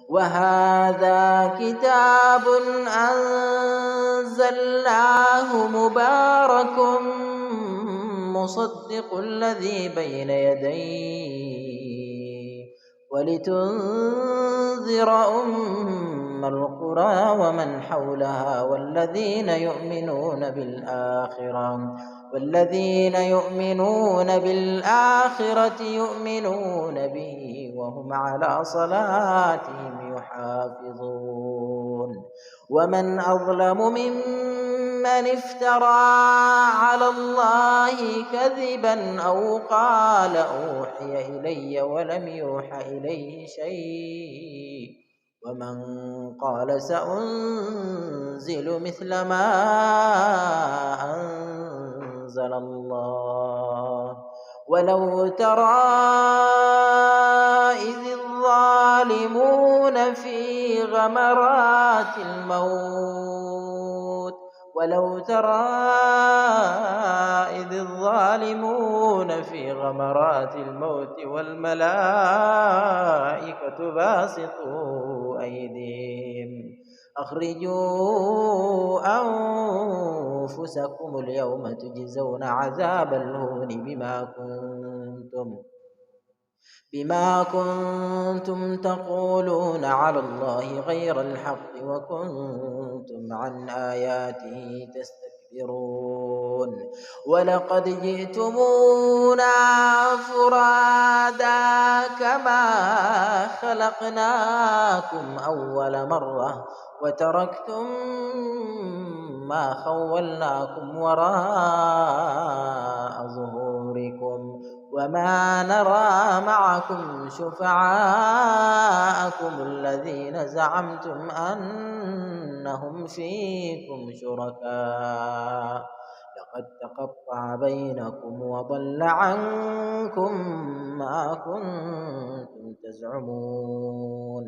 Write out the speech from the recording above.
وهذا كتاب أنزلناه مبارك مصدق الذي بين يديه ولتنذر أم القرى ومن حولها والذين يؤمنون بالآخرة يؤمنون به وهم على صلاتهم يحافظون. ومن أظلم ممن افترى على الله كذبا أو قال أوحي إلي ولم يوح إليه شيء ومن قال سأنزل مثل ما أنزل الله. ولو ترى إذ الظالمون في غمرات الموت والملائكة باسطوا أيديهم أخرجوا أنفسكم اليوم تجزون عذاب الهون بما كنتم تقولون على الله غير الحق وكنتم عن آياته تستكبرون. ولقد جئتمونا فرادا كما خلقناكم أول مرة وتركتم ما خولناكم وراء ظهوركم وما نرى معكم شفعاءكم الذين زعمتم أنهم فيكم شركاء لقد تقطع بينكم وضل عنكم ما كنتم تزعمون.